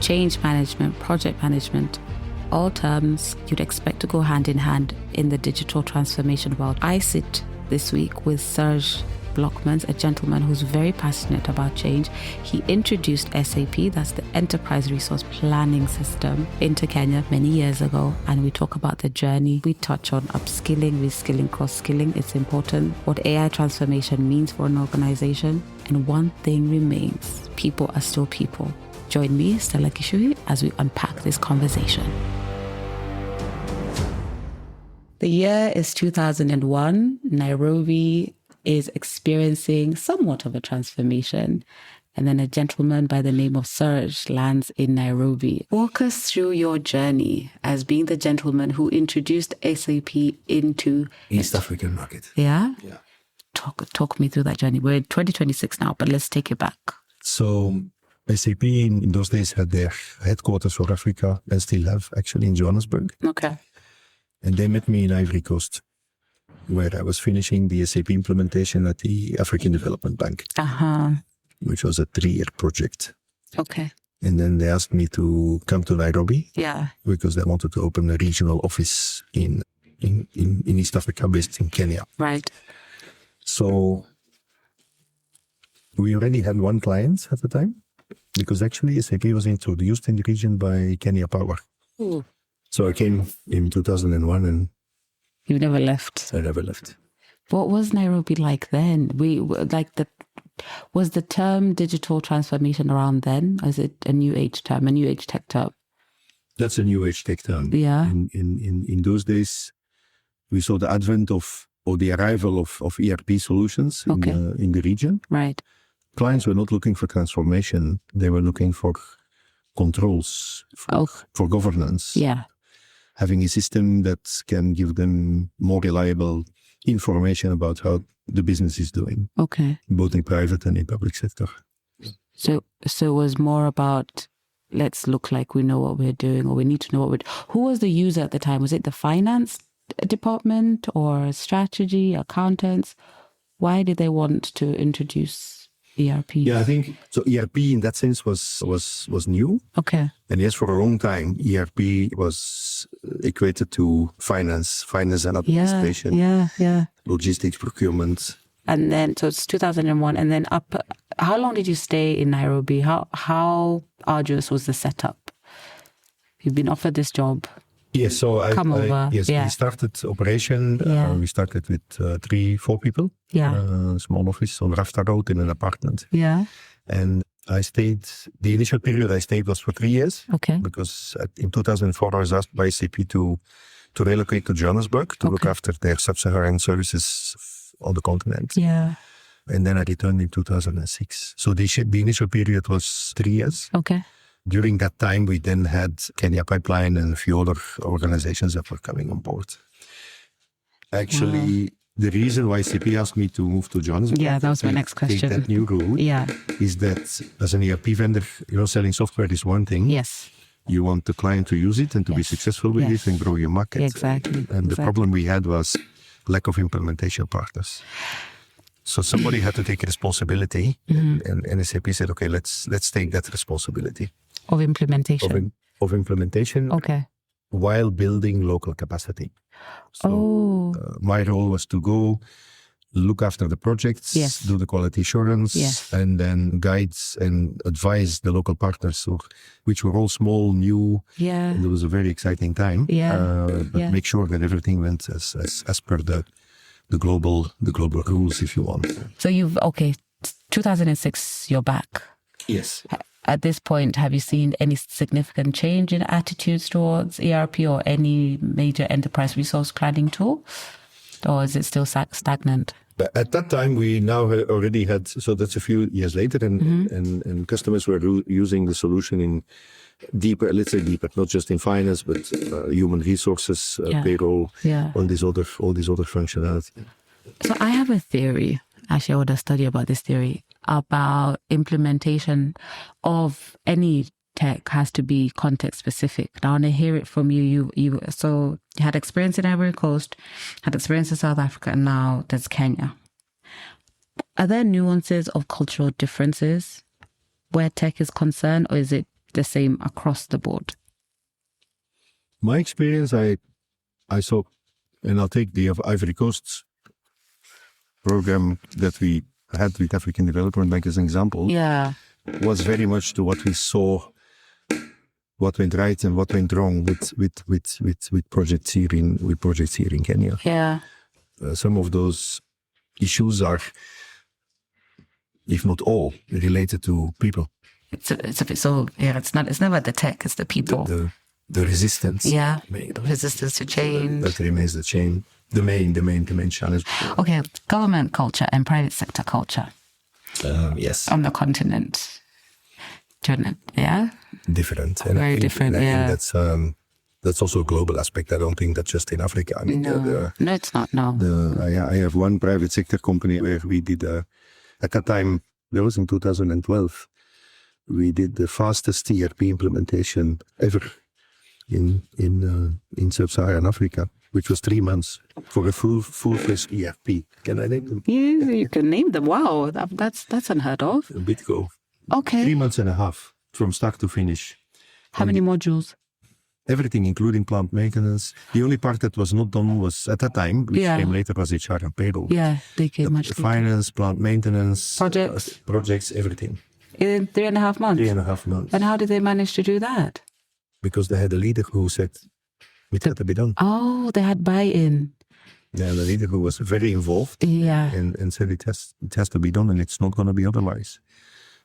change management, project management, all terms you'd expect to go hand in hand in the digital transformation world. I sit this week with Serge Blockmans, a gentleman who's very passionate about change. He introduced SAP, that's the Enterprise Resource Planning System, into Kenya many years ago, and we talk about the journey. We touch on upskilling, reskilling, cross-skilling. It's important. What AI transformation means for an organization. And one thing remains, people are still people. Join me, Stella Kishui, as we unpack this conversation. The year is 2001. Nairobi is experiencing somewhat of a transformation. And then a gentleman by the name of Serge lands in Nairobi. Walk us through your journey as being the gentleman who introduced SAP into East African market. Yeah? Yeah. Talk me through that journey. We're in 2026 now, but let's take it back. So SAP in those days had their headquarters for Africa and still have actually in Johannesburg. Okay. And they met me in Ivory Coast, where I was finishing the SAP implementation at the African Development Bank, which was a 3-year project. Okay. And then they asked me to come to Nairobi. Yeah. Because they wanted to open a regional office in East Africa, based in Kenya. Right. So we already had one client at the time, because actually SAP was introduced in the region by Kenya Power. Ooh. So I came in 2001 and You've never left. I never left. What was Nairobi like then? Was the term digital transformation around then? Is it a new age term, a new age tech term? That's a new age tech term. Yeah. In those days, we saw the advent of, or the arrival of ERP solutions in the region. Right. Clients were not looking for transformation. They were looking for controls, for governance. Yeah. Having a system that can give them more reliable information about how the business is doing. Okay. Both in private and in public sector. So it was more about, let's look like we know what we're doing, or we need to know what who was the user at the time? Was it the finance department or strategy, accountants? Why did they want to introduce ERP? Yeah, I think so. ERP in that sense was new. Okay. And yes, for a long time, ERP was equated to finance and administration. Yeah. Logistics, procurement. And then, so it's 2001, and then how long did you stay in Nairobi? How arduous was the setup? You've been offered this job. Yes, so we started operation. We started with 3-4 people. Yeah. Small office on Rafta Road in an apartment. Yeah. And the initial period I stayed was for 3 years. Okay. Because in 2004 I was asked by SAP to relocate to Johannesburg to look after their sub-Saharan services on the continent. Yeah. And then I returned in 2006. So the initial period was 3 years. Okay. During that time, we then had Kenya Pipeline and a few other organizations that were coming on board. Actually, the reason why SAP asked me to move to Johannesburg, that was my next question, take that new route, is that as an ERP vendor, selling software is one thing. Yes. You want the client to use it and to be successful with it and grow your market. Exactly. And the problem we had was lack of implementation partners. So somebody had to take responsibility, and SAP said, "Okay, let's take that responsibility of implementation." Of implementation. Okay. While building local capacity. So my role was to go look after the projects, do the quality assurance, and then guide and advise the local partners, which were all small, new. Yeah. And it was a very exciting time. But make sure that everything went as per the global rules, if you want. So 2006, you're back. Yes. At this point, have you seen any significant change in attitudes towards ERP or any major enterprise resource planning tool? Or is it still stagnant? At that time, we now already had, so that's a few years later, and customers were using the solution in deeper, not just in finance, but human resources, payroll, all these other functionality. So I have a theory. Actually, I would have studied about this theory about implementation of any tech has to be context specific. Now, I want to hear it from you. You had experience in Ivory Coast, had experience in South Africa, and now there's Kenya. Are there nuances of cultural differences where tech is concerned, or is it the same across the board? My experience, I saw, and I'll take the Ivory Coast program that we had with African Development Bank as an example. Yeah. Was very much to what we saw, what went right and what went wrong with projects here in Kenya. Yeah. Some of those issues are, if not all, related to people. It's a bit so. Yeah. It's never the tech. It's the people. The resistance. Yeah. Resistance to change. That remains the main challenge. Okay. Government culture and private sector culture. Yes. On the continent. Yeah. Different. Very different. Yeah. And that's also a global aspect. I don't think that's just in Africa. I mean, no, it's not. No. I have one private sector company where we did at that time. That was in 2012. We did the fastest ERP implementation ever in sub-Saharan Africa, which was 3 months for a full-fledged ERP. Can I name them? Yeah, you can name them. Wow, that's unheard of. A bit go. Okay. 3 months and a half from start to finish. How many modules? Everything, including plant maintenance. The only part that was not done was, at that time, which came later, was HR and payroll. Yeah, they came much later. Finance, plant maintenance. Projects, everything. In 3.5 months? 3.5 months. And how did they manage to do that? Because they had a leader who said, it had to be done. Oh, they had buy-in. Yeah, the leader who was very involved. Yeah. And said it has to be done and it's not going to be otherwise.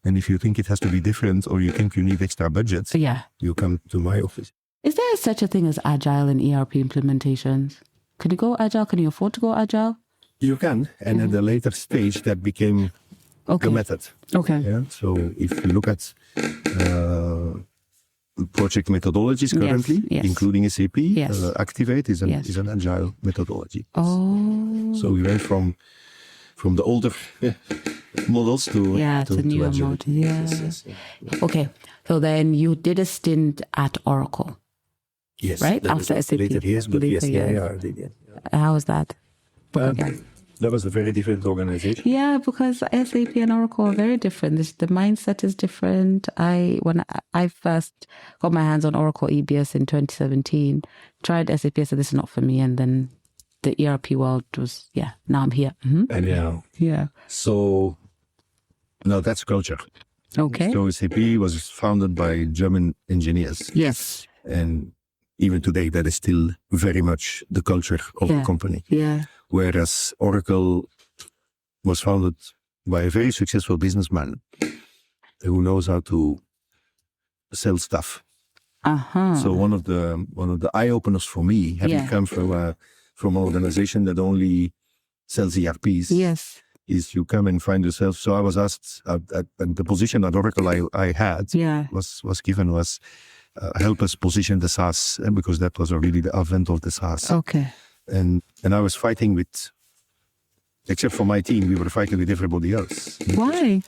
And if you think it has to be different or you think you need extra budget, you come to my office. Is there such a thing as agile in ERP implementations? Can you go agile? Can you afford to go agile? You can. And at a later stage, that became the method. Okay. Yeah. So if you look at project methodologies currently, including SAP, Activate is an agile methodology. Oh. So we went from the older models to newer models. Yeah. Yes. Okay. So then you did a stint at Oracle. Yes. Right? After SAP. Later years, but yes, I did. Yeah. How was that? That was a very different organization. Yeah, because SAP and Oracle are very different. The mindset is different. When I first got my hands on Oracle EBS in 2017, tried SAP, I said, this is not for me. And then the ERP world was, now I'm here. Mm-hmm. And yeah. So, no, that's culture. Okay. So SAP was founded by German engineers. Yes. And even today, that is still very much the culture of the company. Yeah. Whereas Oracle was founded by a very successful businessman who knows how to sell stuff. So one of the eye openers for me, having come from an organization that only sells ERPs, is you come and find yourself. So I was asked, the position at Oracle I had was given help us position the SaaS, because that was already the advent of the SaaS. Okay. And I was fighting with, except for my team, we were fighting with everybody else. Why?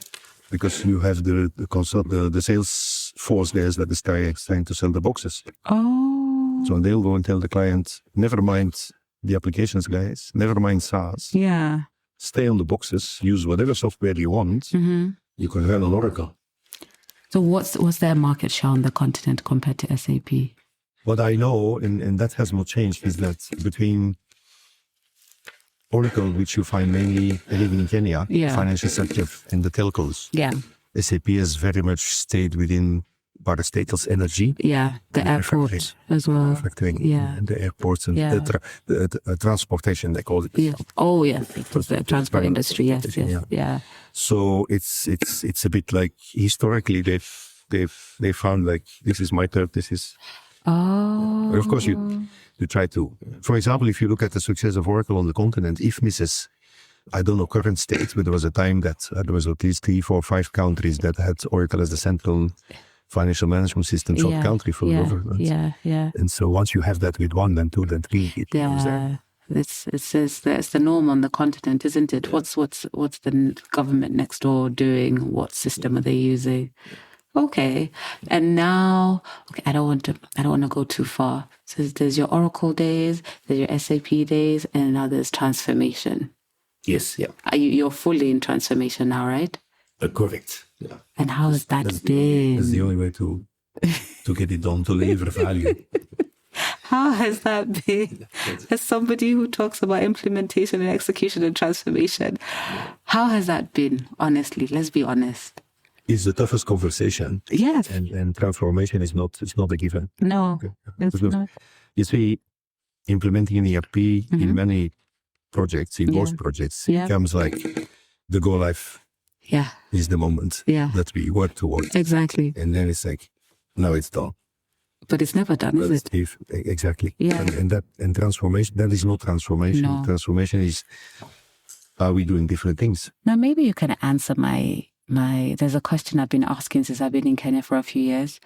Because you have the sales force there that is trying to sell the boxes. Oh. So they'll go and tell the client, never mind the applications guys, never mind SaaS. Yeah. Stay on the boxes, use whatever software you want. Mm-hmm. You can run on Oracle. So what's their market share on the continent compared to SAP? What I know, and that has not changed, is that between Oracle, which you find mainly living in Kenya, financial sector, and the telcos, SAP has very much stayed within parastatals energy. Yeah, the airport as well. Manufacturing, the airports and the transportation, they call it. Yes. Oh, yes. It was the transport industry. Yes. Yeah. So it's a bit like historically they found like this is my turf. This is. Oh. Of course, you try to. For example, if you look at the success of Oracle on the continent, if Mrs. I don't know current state, but there was a time that there was at least 3, 4, 5 countries that had Oracle as the central financial management system for the country for government. Yeah. And so once you have that with 1, then 2, then 3, it goes there. It's the norm on the continent, isn't it? Yeah. What's the government next door doing? What system are they using? Okay. And now, I don't want to go too far. So there's your Oracle days, there's your SAP days, and now there's transformation. Yes, yeah. You're fully in transformation now, right? Correct. Yeah. And how has that been? That's the only way to to get it done, to deliver value. How has that been? As somebody who talks about implementation and execution and transformation, how has that been? Honestly, let's be honest. It's the toughest conversation. Yes. And transformation is not a given. No, it's not. You see, implementing an ERP in many projects, in most projects, it comes like the go live is the moment that we work towards. Exactly. And then it's like, now it's done. But it's never done, is it? Exactly. Yeah. And transformation, that is not transformation. No. Transformation is, are we doing different things? Now, maybe you can answer my, there's a question I've been asking since I've been in Kenya for a few years.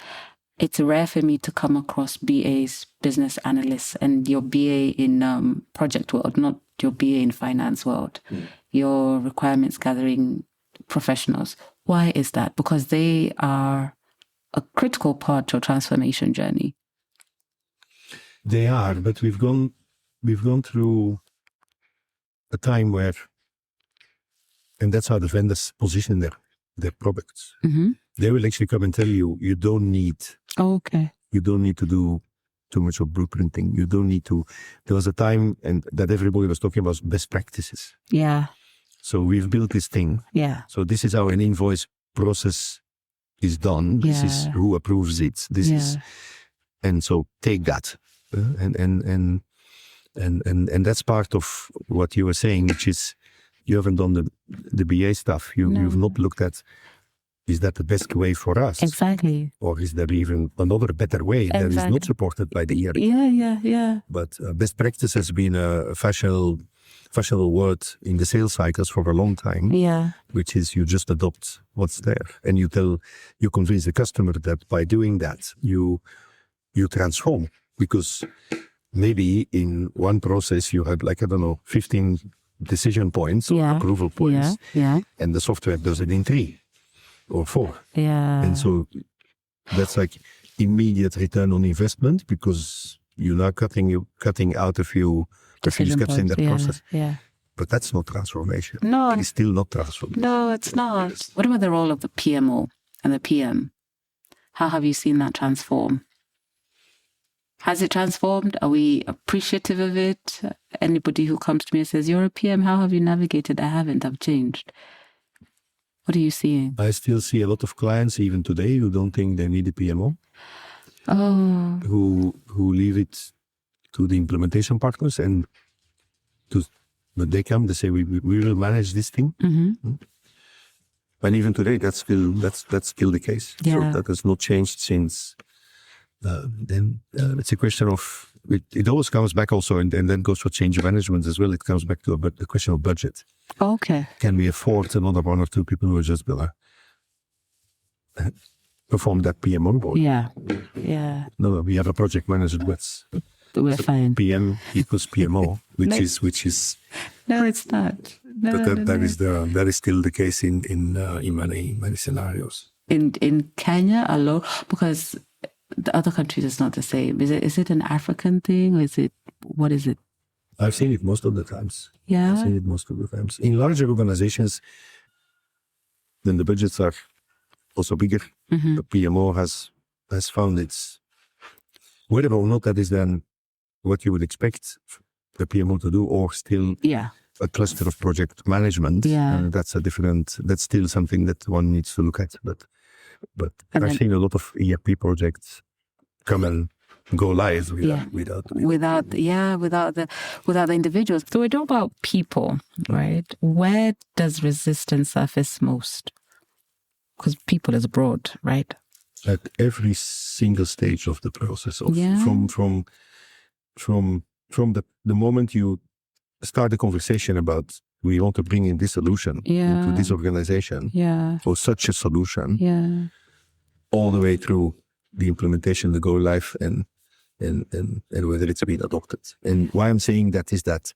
It's rare for me to come across BAs, business analysts, and your BA in project world, not your BA in finance world, your requirements gathering professionals. Why is that? Because they are a critical part to a transformation journey. They are, but we've gone through a time where, and that's how the vendors position their products. Mm-hmm. They will actually come and tell you, you don't need to do too much of blueprinting. You don't need to. There was a time and that everybody was talking about best practices. Yeah. So we've built this thing. Yeah. So this is how an invoice process is done. Yeah. This is who approves it. This is, and so take that, and that's part of what you were saying, which is you haven't done the BA stuff. You've not looked at, is that the best way for us? Exactly. Or is there even another better way that is not supported by the ERP? Yeah. But best practice has been a fashionable word in the sales cycles for a long time. Yeah. Which is you just adopt what's there, and you convince the customer that by doing that you transform, because maybe in one process you had 15 decision points or approval points, and the software does it in 3 or 4. Yeah. And so that's like immediate return on investment, because you're now cutting out a few steps in that process. Yeah. But that's not transformation. No. It's still not transformation. No, it's not. What about the role of the PMO and the PM? How have you seen that transform? Has it transformed? Are we appreciative of it? Anybody who comes to me and says, you're a PM, how have you navigated? I haven't, I've changed. What are you seeing? I still see a lot of clients, even today, who don't think they need a PMO. Oh. Who leave it to the implementation partners, and when they come, they say, we will manage this thing. Mm-hmm. And even today, that's still the case. Yeah. So that has not changed since then. It's a question of, it always comes back also, and then goes for change management as well. It comes back to the question of budget. Okay. Can we afford another 1 or 2 people who are just going to perform that PM on board? Yeah. No, we have a project manager. We're fine. PM equals PMO, which is. No, it's not. That is still the case in many scenarios. In Kenya alone, because the other countries is not the same. Is it an African thing, or what is it? I've seen it most of the times. Yeah. I've seen it most of the times. In larger organizations, then the budgets are also bigger. Mm-hmm. The PMO has found its, whether or not that is then what you would expect the PMO to do, or still a cluster of project management. Yeah. That's still something that one needs to look at. But I've seen a lot of ERP projects come and go live without the individuals. So we talk about people, right? Where does resistance surface most? Because people is broad, right? At every single stage of the process, from the moment you start a conversation about, we want to bring in this solution into this organization, or such a solution, all the way through the implementation, the go live, and whether it's been adopted. And why I'm saying that is that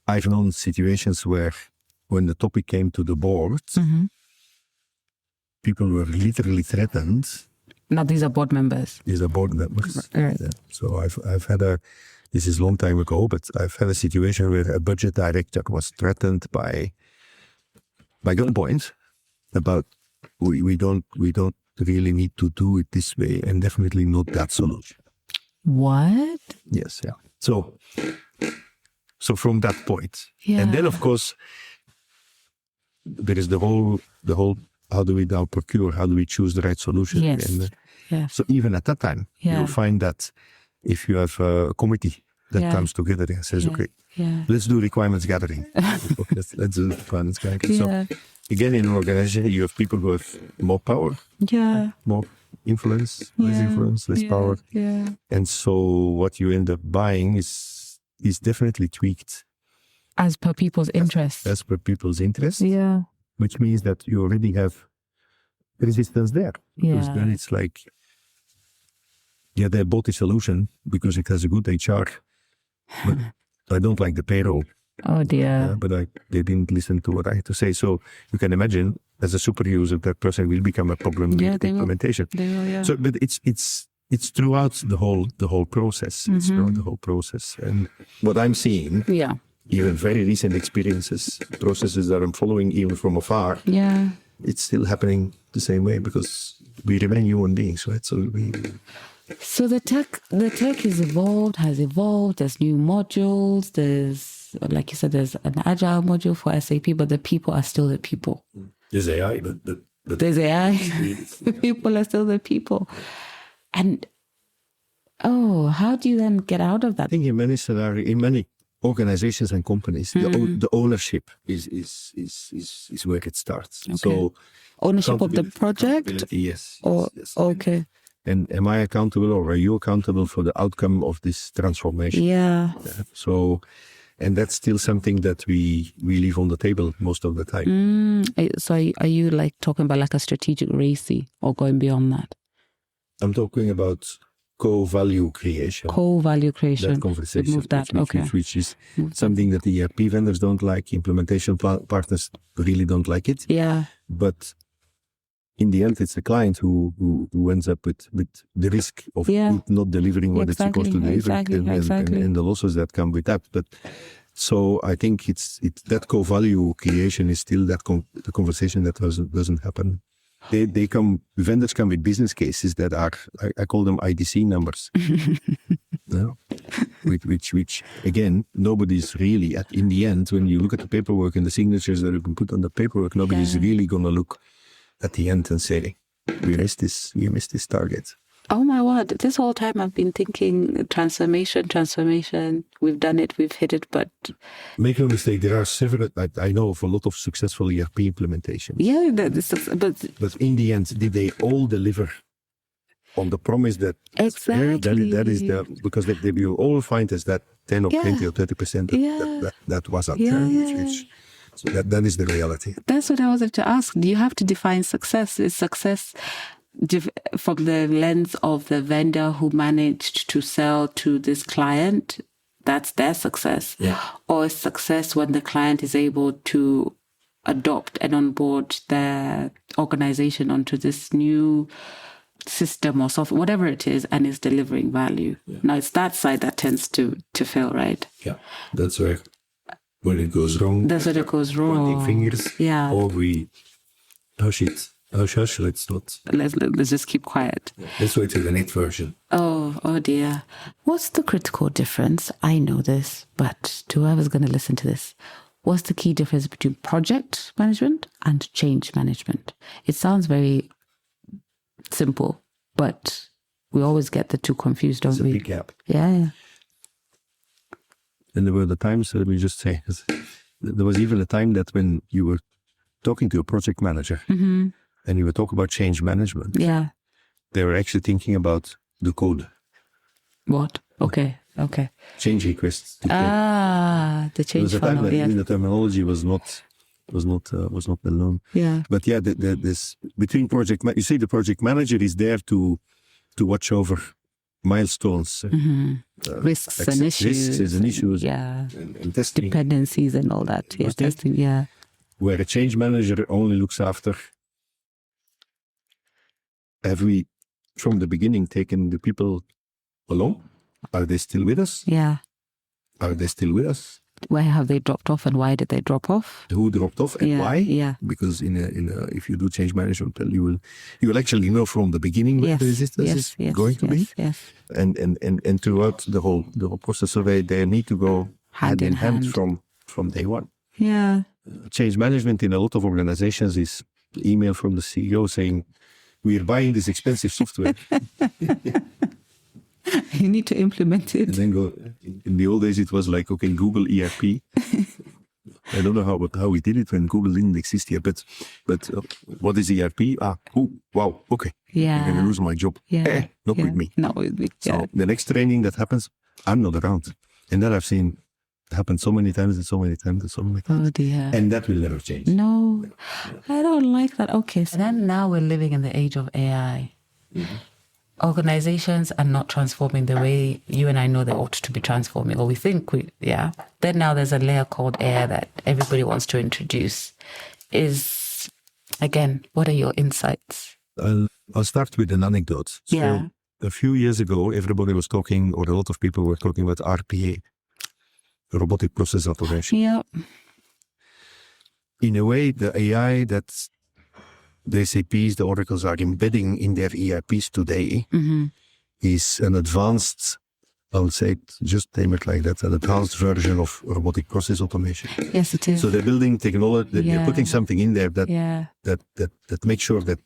I've known situations where, when the topic came to the board, people were literally threatened. Now these are board members. These are board members. Right. Yeah. So I've had this is a long time ago, but I've had a situation where a budget director was threatened by gunpoint about we don't really need to do it this way, and definitely not that solution. What? Yes, yeah. So from that point, Yeah. and then of course there is the whole. How do we now procure? How do we choose the right solution? Yes. And, Yes. so even at that time, you'll find that if you have a committee that comes together and says, okay, let's do requirements gathering. Okay, let's do requirements gathering. So again, in an organization, you have people who have more power, more influence, less influence, less power. Yeah. And so what you end up buying is definitely tweaked. As per people's interests. As per people's interests. Yeah. Which means that you already have resistance there. Because then it's like, they bought a solution because it has a good HR, but I don't like the payroll. Oh dear. But they didn't listen to what I had to say. So you can imagine, as a super user, that person will become a problem with implementation. They will, yeah. So, but it's throughout the whole process. It's throughout the whole process. And what I'm seeing, even very recent experiences, processes that I'm following even from afar, it's still happening the same way because we remain human beings, right? So the tech has evolved. There's new modules. There's, like you said, there's an agile module for SAP, but the people are still the people. There's AI, but there's AI. People are still the people. And how do you then get out of that? I think in many organizations and companies, the ownership is where it starts. Okay. So ownership of the project? Yes. Okay. And am I accountable, or are you accountable for the outcome of this transformation? Yeah. So, and that's still something that we leave on the table most of the time. So are you like talking about like a strategic RACI or going beyond that? I'm talking about co-value creation. That conversation. Which is something that the ERP vendors don't like, implementation partners really don't like it. Yeah. But in the end, it's the client who ends up with the risk of not delivering what it's supposed to deliver and the losses that come with that. But so I think it's that co-value creation is still the conversation that doesn't happen. Vendors come with business cases that are, I call them IDC numbers. Which again, nobody's really, in the end, when you look at the paperwork and the signatures that have been put on the paperwork, nobody's really going to look at the end and say, we missed this target. Oh my word, this whole time I've been thinking transformation, we've done it, we've hit it, but... Make no mistake, there are several, I know of a lot of successful ERP implementations. Yeah, but in the end, did they all deliver on the promise that... Exactly. That is because they will all find us that 10 or 20 or 30% that was our turn, so that is the reality. That's what I was to ask. Do you have to define success? Is success from the lens of the vendor who managed to sell to this client? That's their success. Yeah. Or is success when the client is able to adopt and onboard their organization onto this new system or software, whatever it is, and is delivering value? Yeah. Now, it's that side that tends to fail, right? Yeah, that's where... When it goes wrong, that's when it goes wrong. Pointing fingers, or we hush, let's not. Let's just keep quiet. Let's wait till the next version. Oh dear. What's the critical difference? I know this, but to whoever's going to listen to this, what's the key difference between project management and change management? It sounds very simple, but we always get the two confused, don't we? It's a big gap. Yeah. And there were the times, let me just say, there was even a time that when you were talking to a project manager and you were talking about change management, they were actually thinking about the code. What? Okay. Change requests. The change funnel. The terminology was not well known. Yeah. But this between you see, the project manager is there to watch over milestones, risks and issues, and testing, dependencies and all that. Testing. Where a change manager only looks after, have we from the beginning taken the people along? Are they still with us? Yeah. Are they still with us? Where have they dropped off and why did they drop off? Who dropped off and why? Yeah. Because if you do change management, you will actually know from the beginning where the resistance is going to be. Yes. And throughout the whole process, so they need to go hand in hand from day one. Yeah. Change management in a lot of organizations is email from the CEO saying, "We are buying this expensive software." You need to implement it. And then go. In the old days, it was like, okay, Google ERP. I don't know how we did it when Google didn't exist yet, but what is ERP? Wow, okay. Yeah. I'm going to lose my job. Not with me. Not with me. Yeah. So the next training that happens, I'm not around. And that I've seen happen so many times and so many times and so many times. Oh dear. And that will never change. No, I don't like that. Okay. So then now we're living in the age of AI. Mm-hmm. Organizations are not transforming the way you and I know they ought to be transforming, or we think Then now there's a layer called AI that everybody wants to introduce. Again, what are your insights? I'll start with an anecdote. So a few years ago, everybody was talking, or a lot of people were talking about RPA, robotic process automation. Yeah. In a way, the AI that the SAPs, the Oracles are embedding in their ERPs today is an advanced, I would say, just name it like that, an advanced version of robotic process automation. Yes, it is. So they're building technology, they're putting something in there that makes sure that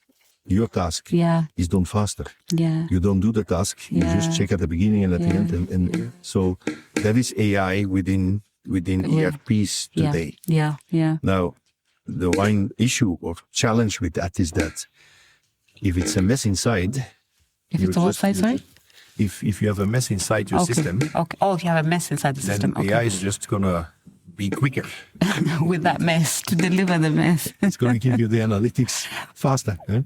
your task is done faster. Yeah. You don't do the task, you just check at the beginning and at the end. And so that is AI within ERPs today. Yeah. Now, the one issue or challenge with that is that if it's a mess inside... If it's all outside, sorry? If you have a mess inside your system... Okay. Oh, if you have a mess inside the system. Then AI is just going to be quicker. With that mess, to deliver the mess. It's going to give you the analytics faster. Eh?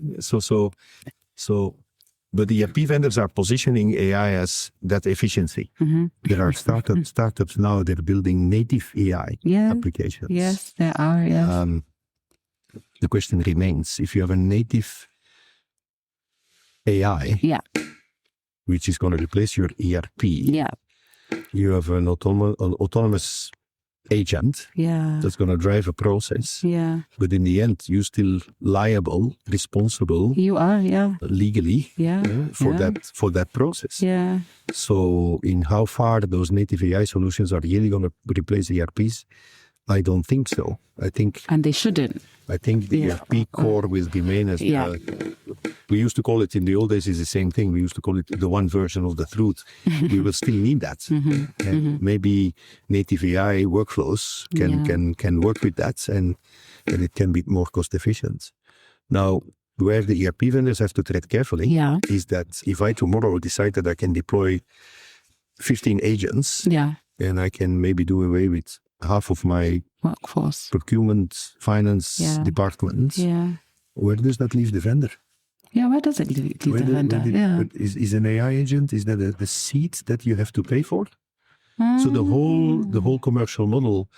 But the ERP vendors are positioning AI as that efficiency. Mm-hmm. There are startups now, they're building native AI applications. Yes, there are, yes. The question remains, if you have a native AI, which is going to replace your ERP, you have an autonomous agent that's going to drive a process. Yeah. But in the end, you're still liable, responsible. You are, legally for that process. Yeah. So in how far those native AI solutions are really going to replace ERPs, I don't think so. And they shouldn't. I think the ERP core will remain as we used to call it in the old days is the same thing. We used to call it the one version of the truth. We will still need that. Maybe native AI workflows can work with that and it can be more cost efficient. Now, where the ERP vendors have to tread carefully is that if I tomorrow decide that I can deploy 15 agents and I can maybe do away with half of my workforce, procurement, finance department, where does that leave the vendor? Yeah, where does it leave the vendor? Is an AI agent, is that the seat that you have to pay for? So the whole commercial model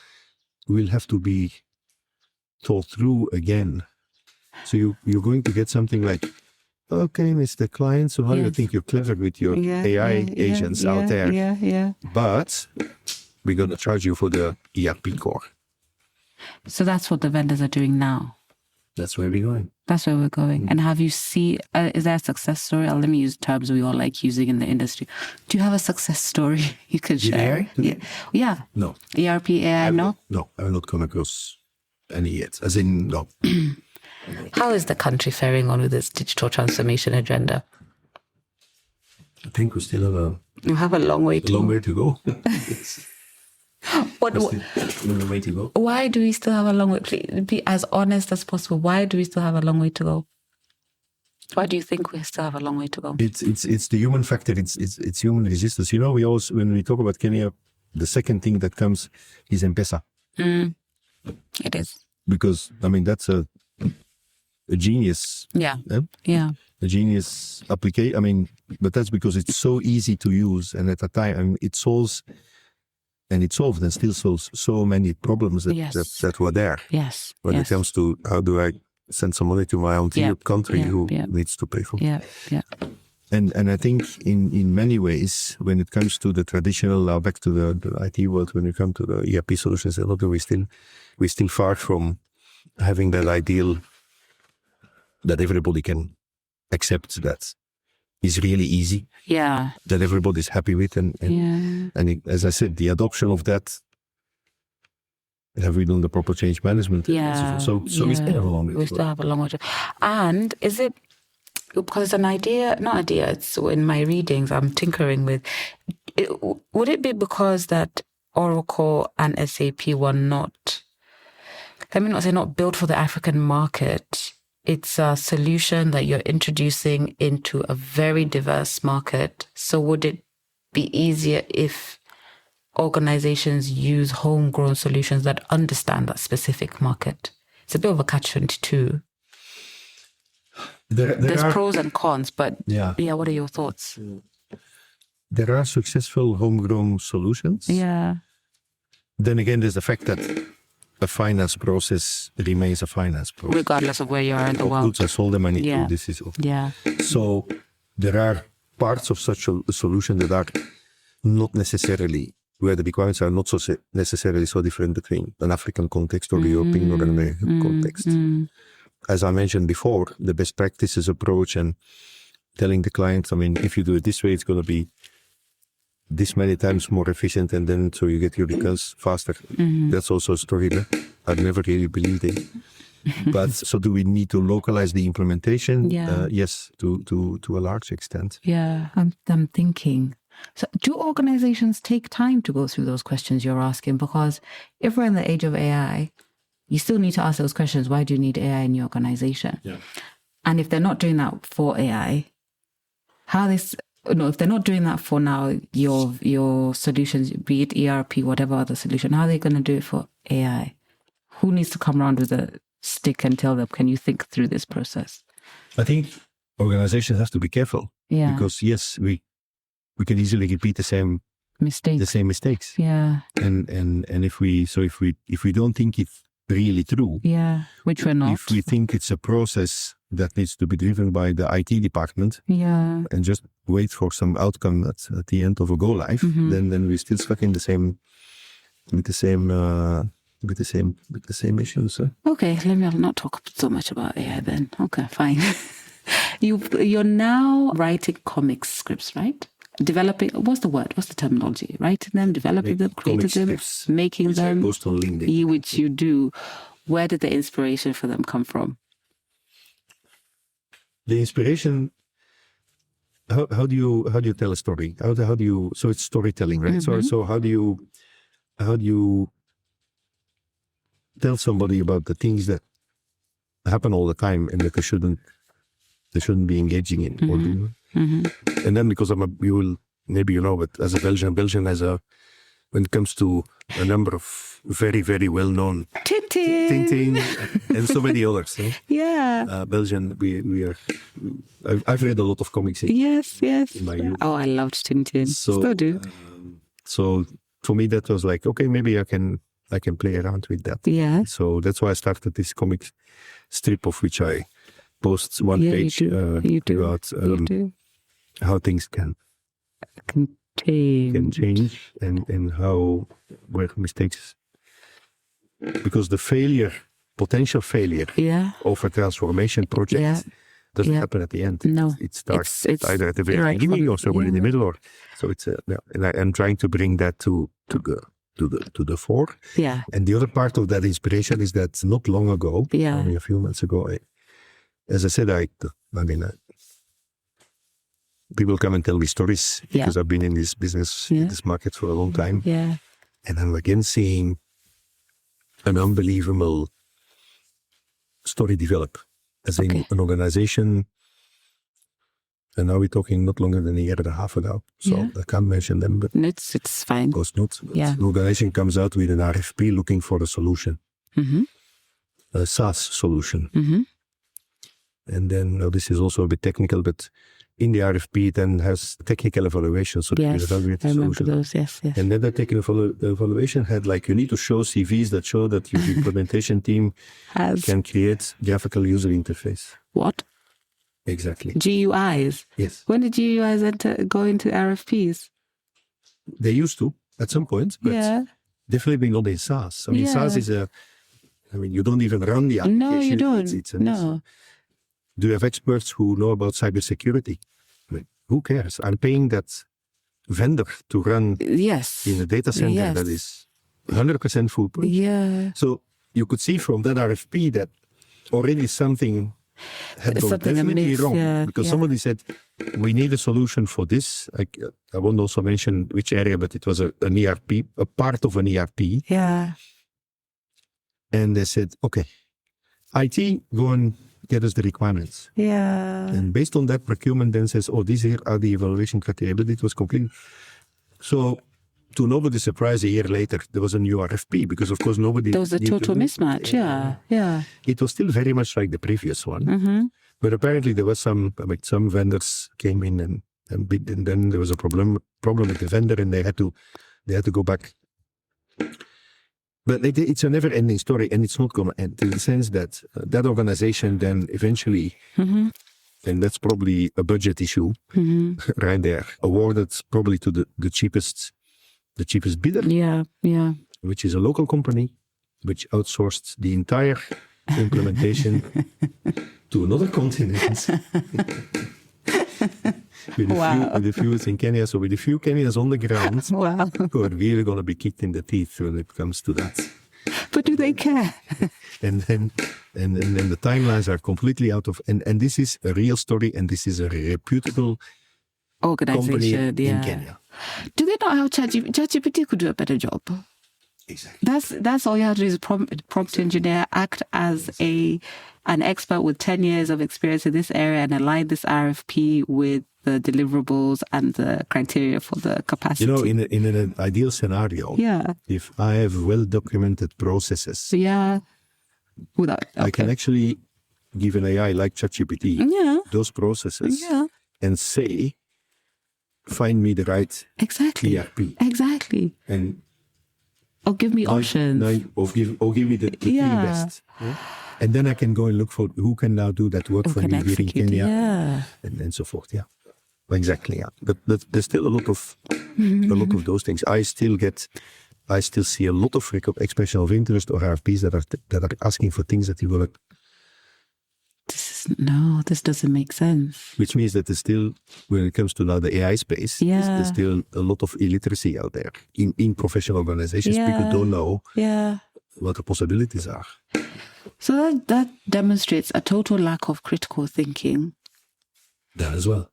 will have to be thought through again. So you're going to get something like, okay, Mr. Client, so how do you think you're clever with your AI agents out there? But we're going to charge you for the ERP core. So that's what the vendors are doing now. That's where we're going. That's where we're going. And have you seen, is there a success story? Let me use terms we all like using in the industry. Do you have a success story you could share? Yeah. No. ERP, AI, no? No, I have not come across any yet. As in, no. How is the country faring on with its digital transformation agenda? I think we still have a long way to go. A long way to go. Why do we still have a long way? Please be as honest as possible. Why do we still have a long way to go? Why do you think we still have a long way to go? It's the human factor. It's human resistance. You know, we always, when we talk about Kenya, the second thing that comes is M-Pesa. It is. Because, I mean, that's a genius. A genius application. I mean, but that's because it's so easy to use. And at a time, I mean, it solves and still solves so many problems that were there. Yes. When it comes to how do I send some money to my own country who needs to pay for it. And I think in many ways, when it comes to the traditional, now back to the IT world, when you come to the ERP solutions, we're still far from having that ideal that everybody can accept, that is really easy. Yeah. That everybody's happy with. And as I said, the adoption of that, have we done the proper change management? Yeah. So we still have a long way. We still have a long way to. And is it, because it's an idea, not idea, it's in my readings, I'm tinkering with, would it be because that Oracle and SAP were not, let me not say not built for the African market, it's a solution that you're introducing into a very diverse market. So would it be easier if organizations use homegrown solutions that understand that specific market? It's a bit of a catch-22. There's pros and cons, but what are your thoughts? There are successful homegrown solutions. Yeah. Then again, there's the fact that a finance process remains a finance process. Regardless of where you are in the world. Goods are sold, them, I need to do this. So there are parts of such a solution that are not necessarily, where the requirements are not so necessarily so different between an African context or the European or an American context. As I mentioned before, the best practices approach and telling the client, I mean, if you do it this way, it's going to be this many times more efficient, and then so you get your returns faster. That's also a story that I've never really believed in. But so do we need to localize the implementation? Yes, to a large extent. Yeah, I'm thinking. So do organizations take time to go through those questions you're asking? Because if we're in the age of AI, you still need to ask those questions. Why do you need AI in your organization? Yeah. And if they're not doing that for AI, if they're not doing that for now, your solutions, be it ERP, whatever other solution, how are they going to do it for AI? Who needs to come around with a stick and tell them, can you think through this process? I think organizations have to be careful. Yeah. Because yes, we can easily repeat the same mistakes. Yeah. And if we don't think it's really true. Yeah. Which we're not. If we think it's a process that needs to be driven by the IT department. Yeah. And just wait for some outcome at the end of a go live, then we're still stuck in the same issues. Okay, let me not talk so much about AI then. Okay, fine. You're now writing comic scripts, right? Developing, what's the terminology? Writing them, developing them, creating them, scripts, making them, post on LinkedIn. Which you do. Where did the inspiration for them come from? The inspiration, how do you tell a story? How do you, so it's storytelling, right? So how do you tell somebody about the things that happen all the time and that they shouldn't be engaging in or doing? And then because maybe you know, but as a Belgian has when it comes to a number of very, very well-known Tintin and so many others. Yeah. Belgian, I've read a lot of comics. Yes. In my youth. Oh, I loved Tintin. Still do. So for me, that was like, okay, maybe I can play around with that. Yeah. So that's why I started this comic strip, of which I post one page about how things can change and how where mistakes, because the potential failure of a transformation project doesn't happen at the end. No, it starts either at the very beginning or somewhere in the middle, or so it's and I'm trying to bring that to the fore. Yeah. And the other part of that inspiration is that not long ago, only a few months ago, as I said, people come and tell me stories because I've been in this business, in this market for a long time. Yeah. And I'm again seeing an unbelievable story develop as in an organization. And now we're talking not longer than a year and a half ago. So I can't mention them, but it's fine. Of course not. An organization comes out with an RFP looking for a solution, a SaaS solution. And then this is also a bit technical, but in the RFP, it then has technical evaluation. So yes, evaluate the I remember solution. those. Yes. And then the technical evaluation had you need to show CVs that show that your implementation team can create graphical user interface. What? Exactly. GUIs. Yes. When did GUIs go into RFPs? They used to at some point, but definitely not in SaaS. I mean, SaaS is you don't even run the application. No, you don't. Do you have experts who know about cybersecurity? I mean, who cares? I'm paying that vendor to run in a data center that is 100% foolproof. Yeah. So you could see from that RFP that already something had gone definitely wrong. Because somebody said, we need a solution for this. I won't also mention which area, but it was an ERP, a part of an ERP. Yeah. And they said, okay, IT, go and get us the requirements. Yeah. And based on that, procurement then says, these here are the evaluation criteria. But it was complete. So to nobody's surprise, a year later, there was a new RFP because, of course, nobody... There was a total mismatch, yeah. It was still very much like the previous one. Mm-hmm. But apparently there was some vendors came in and then there was a problem with the vendor and they had to go back. But it's a never-ending story, and it's not going to end in the sense that that organization then eventually, and that's probably a budget issue right there, awarded probably to the cheapest bidder. Yeah. Which is a local company, which outsourced the entire implementation to another continent. With a few in Kenya, so with a few Kenyans on the ground, who are really going to be kicked in the teeth when it comes to that. But do they care? and then the timelines are completely out of. And this is a real story, and this is a reputable organization company in Kenya. Do they not have ChatGPT? ChatGPT could do a better job. Exactly. That's all you have to do is prompt engineer, act as an expert with 10 years of experience in this area and align this RFP with the deliverables and the criteria for the capacity. In an ideal scenario, if I have well-documented processes, I can actually give an AI like ChatGPT those processes and say, find me the right ERP. Exactly. And or give me options. Or give me the three best. Yeah? And then I can go and look for who can now do that work for me here in Kenya, and so forth. Yeah, exactly. Yeah, but there's still a lot of those things. I still see a lot of expression of interest or RFPs that are asking for things that you will. This doesn't make sense. Which means that there's still, when it comes to now the AI space, there's still a lot of illiteracy out there in professional organizations. People don't know what the possibilities are. So that demonstrates a total lack of critical thinking. That as well.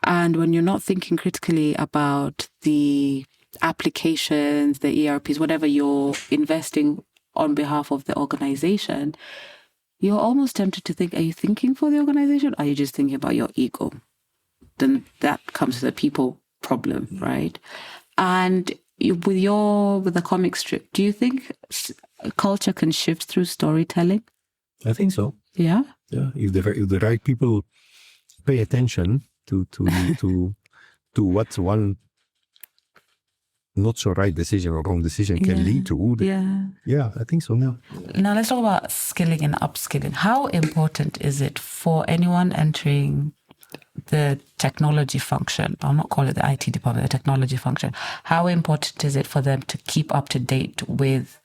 And when you're not thinking critically about the applications, the ERPs, whatever you're investing on behalf of the organization, you're almost tempted to think, are you thinking for the organization? Or are you just thinking about your ego? Then that comes to the people problem, right? And with the comic strip, do you think culture can shift through storytelling? I think so. Yeah? Yeah. If the right people pay attention to what one not so right decision or wrong decision can lead to. Yeah, I think so now. Now let's talk about skilling and upskilling. How important is it for anyone entering the technology function? I'll not call it the IT department, the technology function. How important is it for them to keep up to date with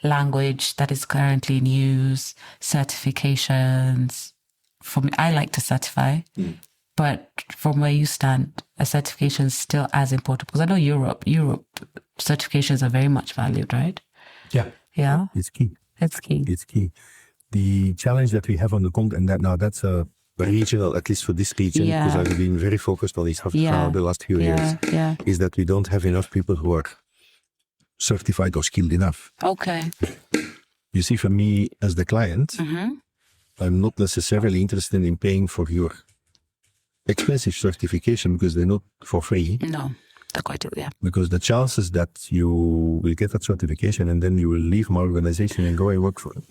language that is currently in use, certifications? For me, I like to certify. But from where you stand, a certification is still as important. Because I know Europe certifications are very much valued, right? Yeah. Yeah. It's key. It's key. The challenge that we have on the continent, and that's a regional, at least for this region, because I've been very focused on East Africa the last few years, is that we don't have enough people who are certified or skilled enough. Okay. You see, for me as the client, I'm not necessarily interested in paying for your expensive certification because they're not for free. No, they're quite, Because the chances that you will get that certification and then you will leave my organization and go and work for it,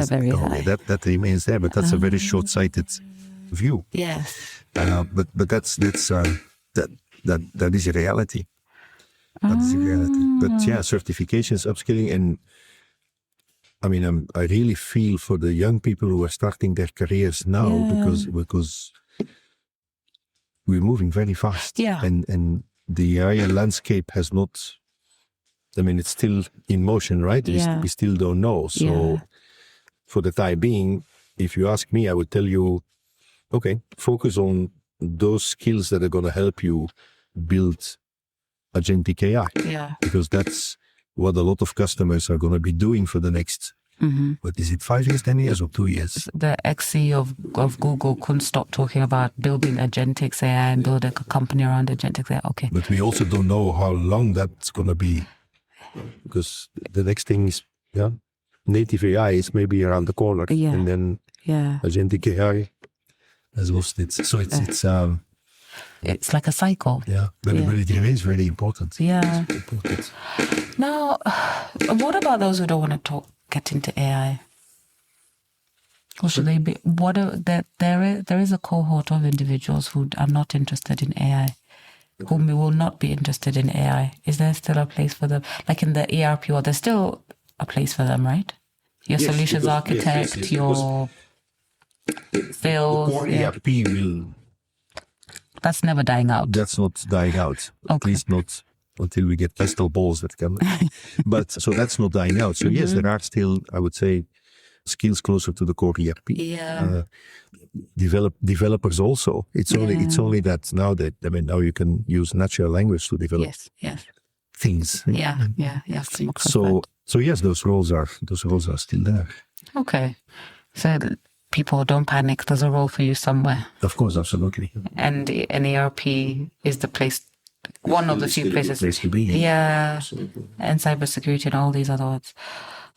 very high. That remains there, but that's a very short-sighted view. Yes. But that is a reality. That is a reality. But certifications, upskilling, and I mean, I really feel for the young people who are starting their careers now because we're moving very fast. Yeah. And the AI landscape has not, I mean, it's still in motion, right? Yeah. We still don't know. So for the time being, if you ask me, I would tell you, okay, focus on those skills that are going to help you build agentic AI. Yeah. Because that's what a lot of customers are going to be doing for the next, what is it, 5 years, 10 years, or 2 years? The ex-CEO of Google couldn't stop talking about building agentic AI and build a company around agentic AI. Okay. But we also don't know how long that's going to be. Because the next thing is, native AI is maybe around the corner. Yeah. And then agentic AI has lost it. So it's like a cycle. Yeah, but it remains very important. Yeah. It's important. Now, what about those who don't want to get into AI? Or should they be? There is a cohort of individuals who are not interested in AI, whom will not be interested in AI. Is there still a place for them? Like in the ERP world, there's still a place for them, right? Your solutions architect, your sales. The core ERP will... That's never dying out. That's not dying out. Okay. At least not until we get crystal balls that come. But so that's not dying out. So yes, there are still, I would say, skills closer to the core ERP. Yeah. Developers also. It's only that now you can use natural language to develop things. Yeah. So yes, those roles are still there. Okay. So people, don't panic. There's a role for you somewhere. Of course, absolutely. And an ERP is the place, one of the few places. Place to be. Yeah. Absolutely. And cybersecurity and all these other ones.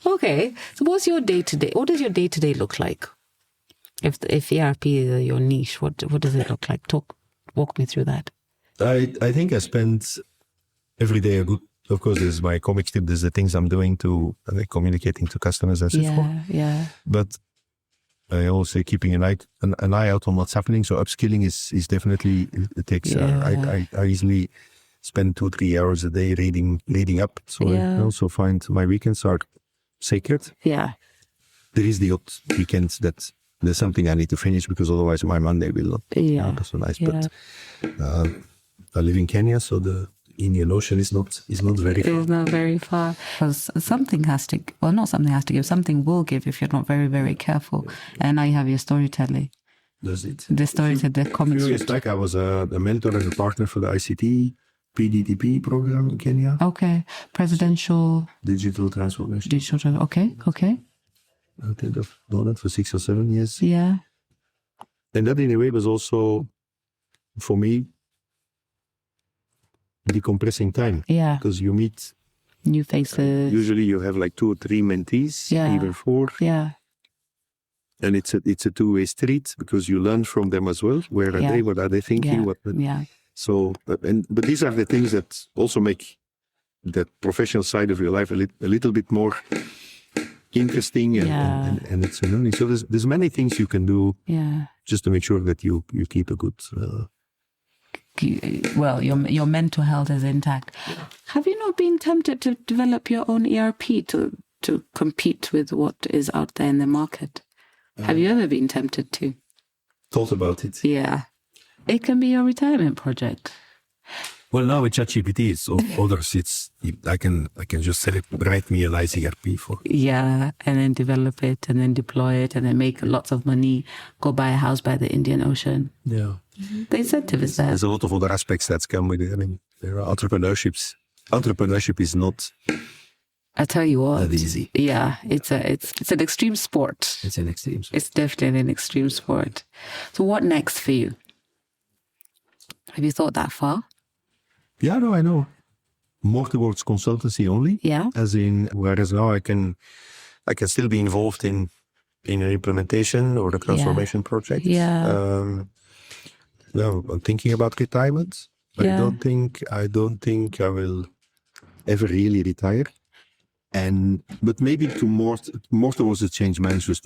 Okay. So what's your day-to-day? What does your day-to-day look like? If ERP is your niche, what does it look like? Walk me through that. I think I spend every day of course, there's my comic strip, there's the things I'm doing to communicating to customers as before. Yeah. But I also keeping an eye out on what's happening. So upskilling is definitely, it takes, I easily spend 2-3 hours a day reading up. So I also find my weekends are sacred. Yeah. There is the odd weekend that there's something I need to finish because otherwise my Monday will not be so nice. Yeah. But I live in Kenya, so the Indian Ocean is not very far. It's not very far. Because something has to, well, not something has to give, something will give if you're not very, very careful. And now you have your storytelling. Does it? The storytelling, the comic. A few years back, I was a mentor and a partner for the ICT PDTP program in Kenya. Okay. Presidential Digital Transformation. Okay. I think I've done that for 6 or 7 years. Yeah. And that in a way was also, for me, decompressing time. Yeah. Because you meet new faces. Usually you have like 2 or 3 mentees, even 4. Yeah. And it's a two-way street because you learn from them as well. Where are they? What are they thinking? So, but these are the things that also make that professional side of your life a little bit more interesting and it's a learning. So there's many things you can do just to make sure that you keep a good... well, your mental health is intact. Have you not been tempted to develop your own ERP to compete with what is out there in the market? Have you ever been tempted to? Thought about it. Yeah. It can be your retirement project. Well, now with ChatGPT, it's others. I can just say, write me a nice ERP for. Yeah, and then develop it, and then deploy it, and then make lots of money. Go buy a house by the Indian Ocean. Yeah, the incentive is there. There's a lot of other aspects that come with it. I mean, there are entrepreneurships. Entrepreneurship is not. I tell you what, that easy. Yeah, it's an extreme sport. It's an extreme sport. It's definitely an extreme sport. So, what next for you? Have you thought that far? Yeah, no, I know. More towards consultancy only. Yeah. As in, whereas now I can still be involved in an implementation or a transformation project. Yeah. No, I'm thinking about retirement. Yeah. I don't think I will ever really retire. But maybe to more towards the change management.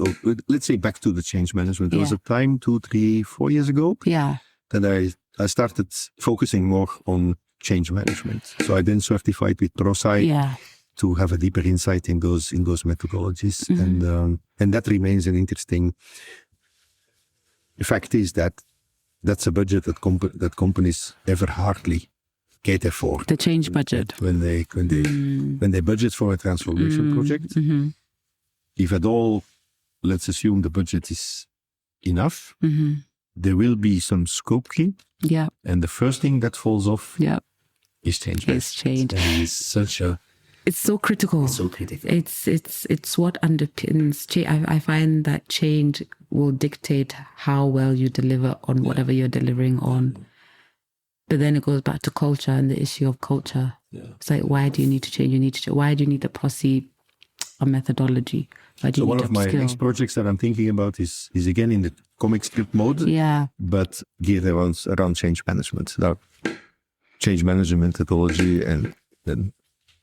Let's say back to the change management. There was a time 2, 3, 4 years ago. Yeah. That I started focusing more on change management. So I then certified with ProSci to have a deeper insight in those methodologies. And that remains an interesting. The fact is that that's a budget that companies ever hardly cater for. The change budget. When they budget for a transformation project, if at all, let's assume the budget is enough, there will be some scope creep. Yeah. And the first thing that falls off is change. It's change. And it's such a... It's so critical. It's so critical. It's what underpins change. I find that change will dictate how well you deliver on whatever you're delivering on. But then it goes back to culture and the issue of culture. Yeah. It's like, why do you need to change? Why do you need a process, a methodology? Why do you so need one of my next projects that I'm thinking about is again in the comic strip mode. Yeah. But geared around change management. Now, change management methodology and then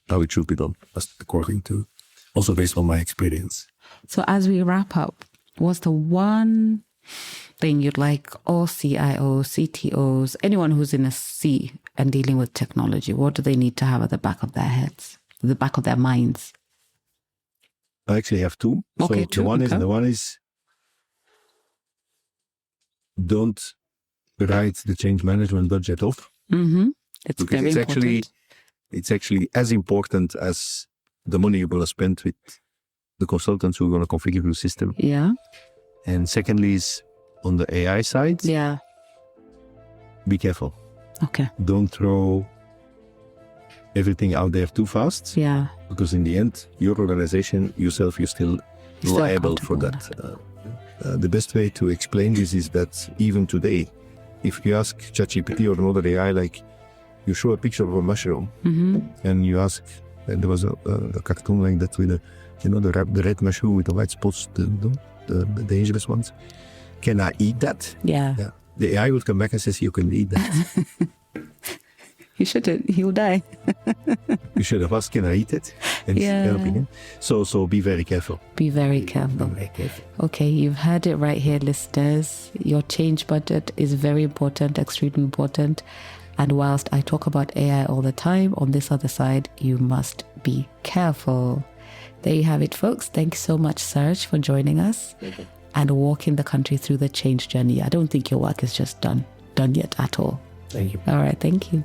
how it should be done, according to, also based on my experience. So as we wrap up, what's the one thing you'd like all CIOs, CTOs, anyone who's in a C and dealing with technology, what do they need to have at the back of their heads, the back of their minds? I actually have two. Okay, so two. The one is don't write the change management budget off. It's very important. It's actually as important as the money you're going to spend with the consultants who are going to configure your system. Yeah. And secondly is on the AI side. Yeah. Be careful. Okay. Don't throw everything out there too fast. Yeah. Because in the end, your organization, yourself, you're still liable for that. The best way to explain this is that even today, if you ask ChatGPT or another AI, like you show a picture of a mushroom and you ask, and there was a cartoon like that with the red mushroom with the white spots, the dangerous ones. Can I eat that? Yeah. The AI would come back and says, you can eat that. You shouldn't. He'll die. You should have asked, can I eat it? And opinion. So be very careful. Be very careful. Be very careful. Okay, you've heard it right here, listeners. Your change budget is very important, extremely important. And whilst I talk about AI all the time, on this other side, you must be careful. There you have it, folks. Thanks so much, Serge, for joining us and walking the country through the change journey. I don't think your work is just done yet at all. Thank you. All right, thank you.